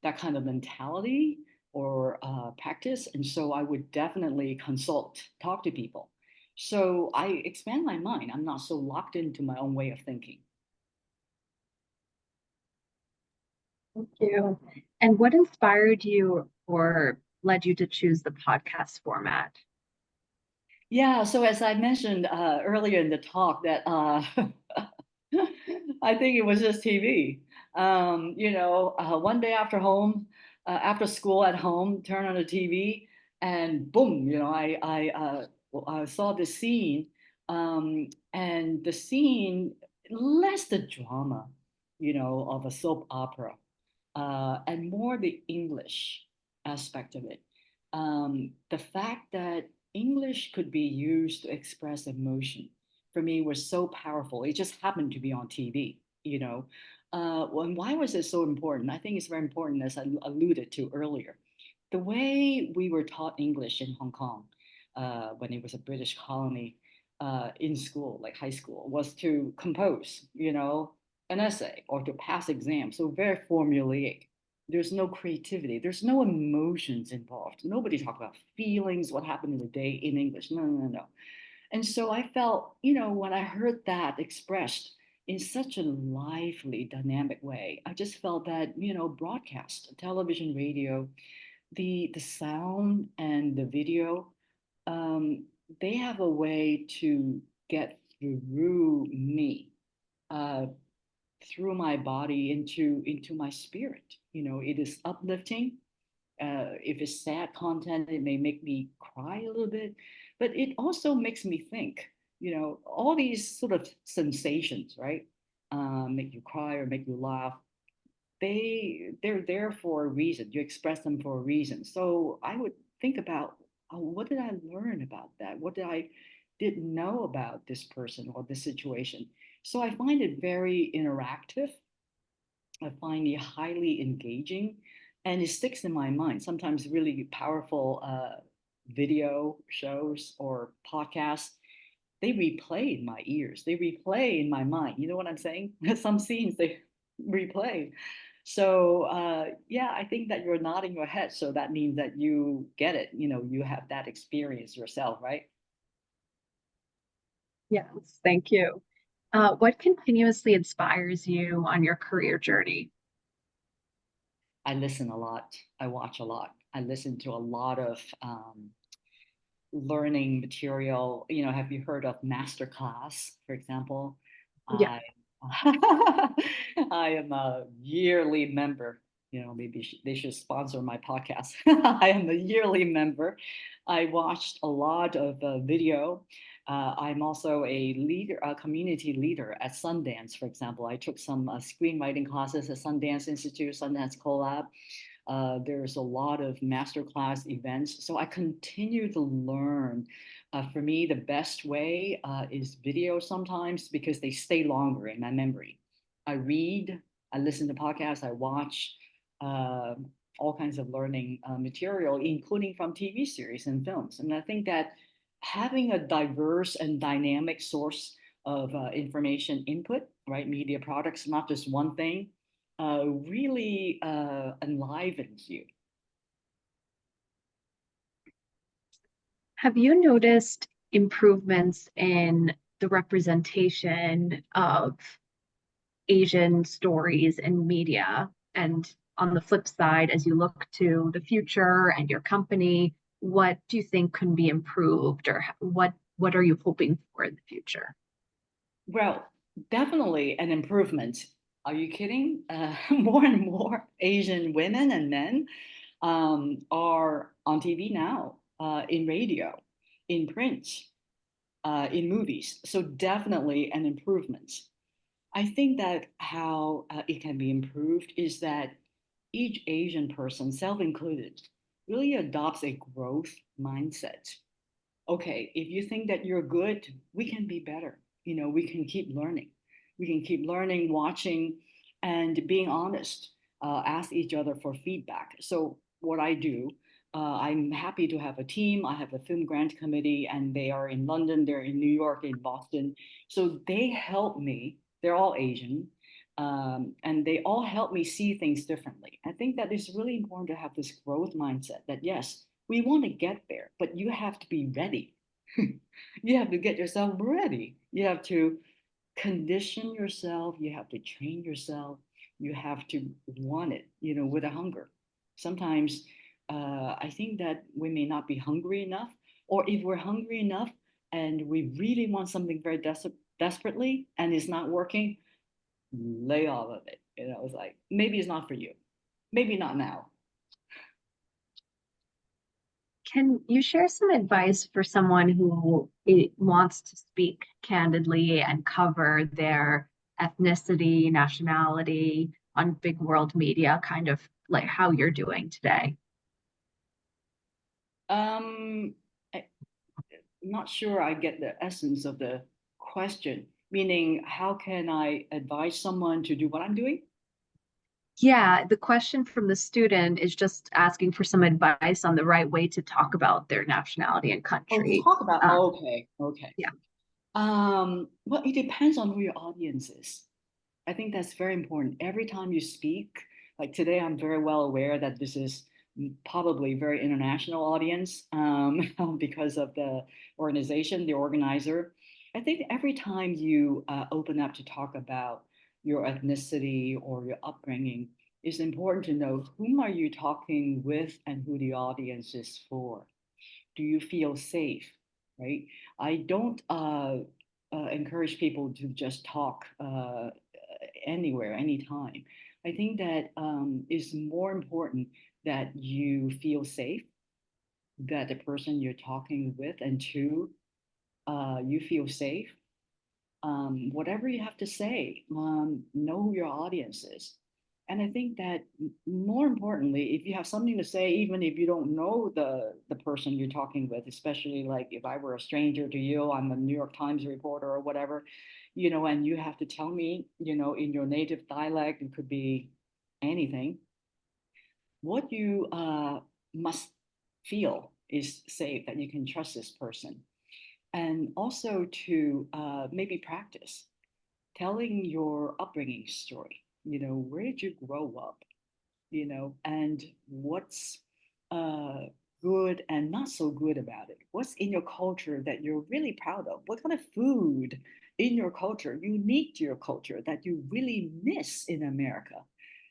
that kind of mentality or practice, and so I would definitely consult, talk to people. So I expand my mind. I'm not so locked into my own way of thinking. Thank you. And what inspired you or led you to choose the podcast format? Yeah, so as I mentioned earlier in the talk, that I think it was just TV. One day after school at home, turn on the TV, and boom, I saw the scene, and the scene, less the drama, of a soap opera, and more the English aspect of it. The fact that English could be used to express emotion, for me, was so powerful. It just happened to be on TV. And why was it so important? I think it's very important, as I alluded to earlier. The way we were taught English in Hong Kong when it was a British colony in school, like high school, was to compose, an essay or to pass exams. So very formulaic. There's no creativity. There's no emotions involved. Nobody talks about feelings, what happened in the day in English. No, no, no, no. And so I felt, when I heard that expressed in such a lively, dynamic way, I just felt that, broadcast, television, radio, the sound and the video, um, they have a way to get through me, uh, through my body into my spirit. It is uplifting. If it's sad content, it may make me cry a little bit, but it also makes me think. All these sort of sensations, right? Make you cry or make you laugh. They're there for a reason. You express them for a reason. So I would think about, oh, what did I learn about that? What didn't know about this person or this situation? So I find it very interactive. I find it highly engaging, and it sticks in my mind. Sometimes really powerful video shows or podcasts, they replay in my ears. They replay in my mind. You know what I'm saying? Some scenes they replay. So yeah, I think that you're nodding your head. So that means that you get it. You have that experience yourself, right? Yes, thank you. What continuously inspires you on your career journey? I listen a lot. I watch a lot. I listen to a lot of learning material. Have you heard of masterclass, for example? Yeah. I I am a yearly member. Maybe they should sponsor my podcast. I am a yearly member. I watched a lot of video. I'm also a leader, a community leader at Sundance, for example. I took some screenwriting classes at Sundance Institute, Sundance Collab. There's a lot of masterclass events. So I continue to learn. For me, the best way is video sometimes because they stay longer in my memory. I read, I listen to podcasts, I watch uh, all kinds of learning material, including from TV series and films. And I think that having a diverse and dynamic source of information input, right, media products, not just one thing, really enlivens you. Have you noticed improvements in the representation of Asian stories in media? And on the flip side, as you look to the future and your company, what do you think can be improved, or what are you hoping for in the future? Well, definitely an improvement. Are you kidding? More and more Asian women and men are on TV now, in radio, in print, in movies. So definitely an improvement. I think that how it can be improved is that each Asian person, self included, really adopts a growth mindset. Okay, if you think that you're good, we can be better. We can keep learning. We can keep learning, watching, and being honest. Ask each other for feedback. So what I do, I'm happy to have a team. I have a film grant committee, and they are in London, they're in New York, in Boston. So they help me. They're all Asian. And they all help me see things differently. I think that it's really important to have this growth mindset that yes, we want to get there, but you have to be ready. You have to get yourself ready. You have to condition yourself. You have to train yourself. You have to want it, with a hunger. Sometimes I think that we may not be hungry enough, or if we're hungry enough and we really want something very desperately and it's not working, lay off of it. It's like, maybe it's not for you. Maybe not now. Can you share some advice for someone who wants to speak candidly and cover their ethnicity, nationality on big world media, kind of like how you're doing today? I'm not sure I get the essence of the question, meaning how can I advise someone to do what I'm doing? Yeah, the question from the student is just asking for some advice on the right way to talk about their nationality and Oh, to country. talk about, Um, okay, okay. yeah. Well, it depends on who your audience is. I think that's very important. Every time you speak, Like today, I'm very well aware that this is probably very international audience because of the organization, the organizer. I think every time you open up to talk about your ethnicity or your upbringing, it's important to know whom are you talking with and who the audience is for. Do you feel safe, right? I don't encourage people to just talk anywhere, anytime. I think that it's more important that you feel safe, that the person you're talking with, and two, you feel safe. Whatever you have to say, know who your audience is. And I think that more importantly, if you have something to say, even if you don't know the person you're talking with, especially like if I were a stranger to you, I'm a New York Times reporter or whatever, and you have to tell me, in your native dialect, it could be anything, what you must feel is safe, that you can trust this person. And also to maybe practice telling your upbringing story. Where did you grow up? And what's uh, good and not so good about it? What's in your culture that you're really proud of? What kind of food in your culture, unique to your culture, that you really miss in America?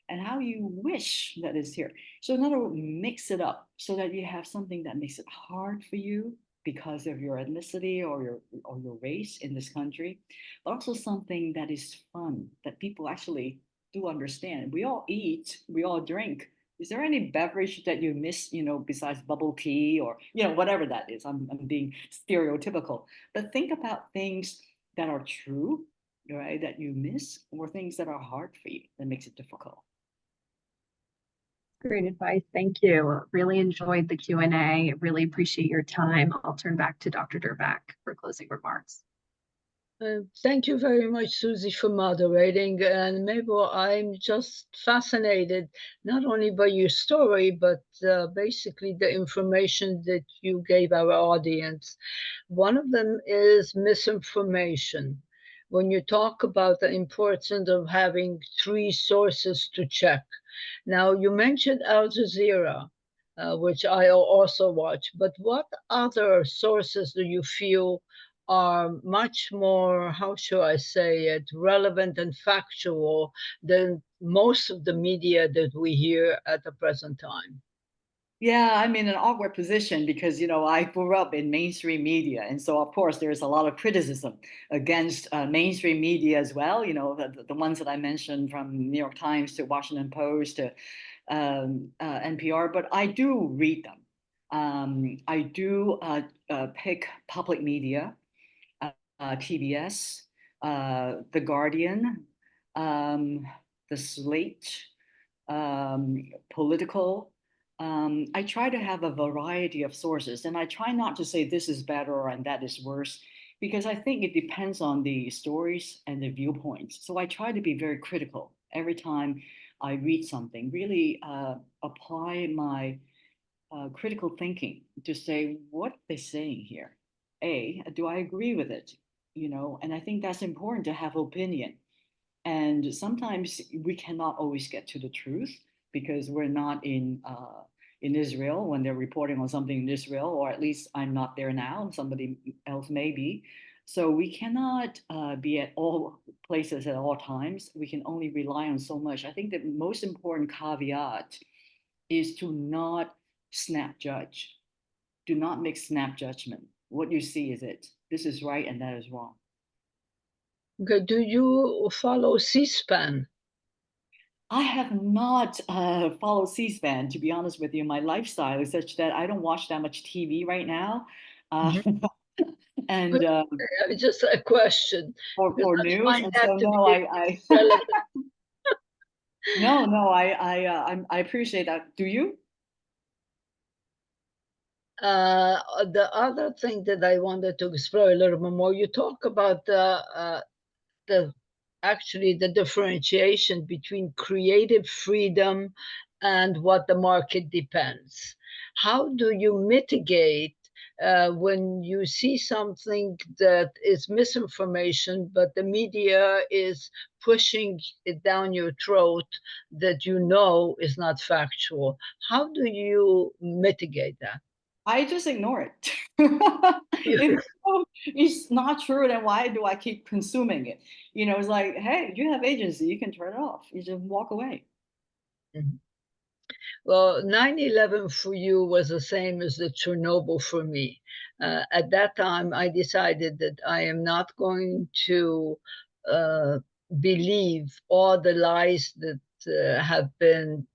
And how you wish that is here. So in other words, mix it up so that you have something that makes it hard for you because of your ethnicity or your race in this country, but also something that is fun, that people actually do understand. We all eat, we all drink. Is there any beverage that you miss, besides bubble tea or, whatever that is? I'm being stereotypical. But think about things that are true, right, that you miss, or things that are hard for you that makes it difficult. Great advice. Thank you. Really enjoyed the Q&A. Really appreciate your time. I'll turn back to Dr. Durback for closing remarks. Thank you very much, Susie, for moderating. And Mabel, I'm just fascinated not only by your story, but basically the information that you gave our audience. One of them is misinformation. When you talk about the importance of having 3 sources to check. Now, you mentioned Al Jazeera, which I also watch, but what other sources do you feel are much more, how should I say it, relevant and factual than most of the media that we hear at the present time? Yeah, I'm in an awkward position because, I grew up in mainstream media. And so, of course, there's a lot of criticism against mainstream media as well, the ones that I mentioned from New York Times to Washington Post to NPR, but I do read them. I do pick public media, TBS, The Guardian, The Slate, political. I try to have a variety of sources, and I try not to say this is better and that is worse, because I think it depends on the stories and the viewpoints. So I try to be very critical every time I read something, really apply my critical thinking to say, what are they saying here? Do I agree with it? And I think that's important to have opinion. And sometimes we cannot always get to the truth because we're not in Israel when they're reporting on something in Israel, or at least I'm not there now. Somebody else may be. So we cannot be at all places at all times. We can only rely on so much. I think the most important caveat is to not snap judge. Do not make snap judgment. What you see is it. This is right and that is wrong. Okay, do you follow C-SPAN? I have not followed C-SPAN, to be honest with you. My lifestyle is such that I don't watch that much TV right now. And Just a question. for I news, find and that so to no, be I relevant. no, I appreciate that. Do you? The other thing that I wanted to explore a little bit more, you talk about the actually the differentiation between creative freedom and what the market depends. How do you mitigate when you see something that is misinformation, but the media is pushing it down your throat that you know is not factual. How do you mitigate that? I just ignore it. You- If it's not true, then why do I keep consuming it? It's like, hey, you have agency, you can turn it off. You just walk away. Mhm. Well, 9/11 for you was the same as the Chernobyl for me. At that time, I decided that I am not going to uh, believe all the lies that have been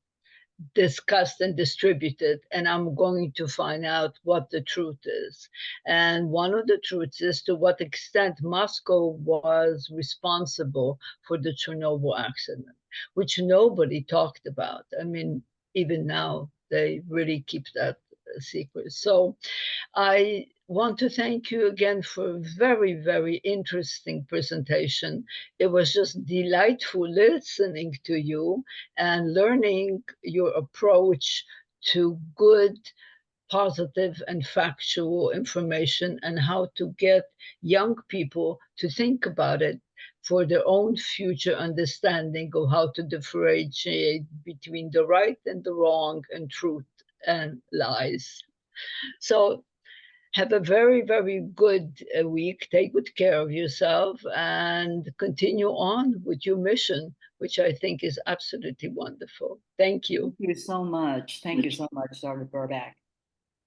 discussed and distributed, and I'm going to find out what the truth is. And one of the truths is to what extent Moscow was responsible for the Chernobyl accident, which nobody talked about. I mean, even now, they really keep that a secret. So I want to thank you again for a very, very interesting presentation. It was just delightful listening to you and learning your approach to good, positive, and factual information and how to get young people to think about it for their own future understanding of how to differentiate between the right and the wrong and truth and lies. So have a very, very good week. Take good care of yourself and continue on with your mission, which I think is absolutely wonderful. Thank you. Thank you so much. Thank you so much, Dr. Burback.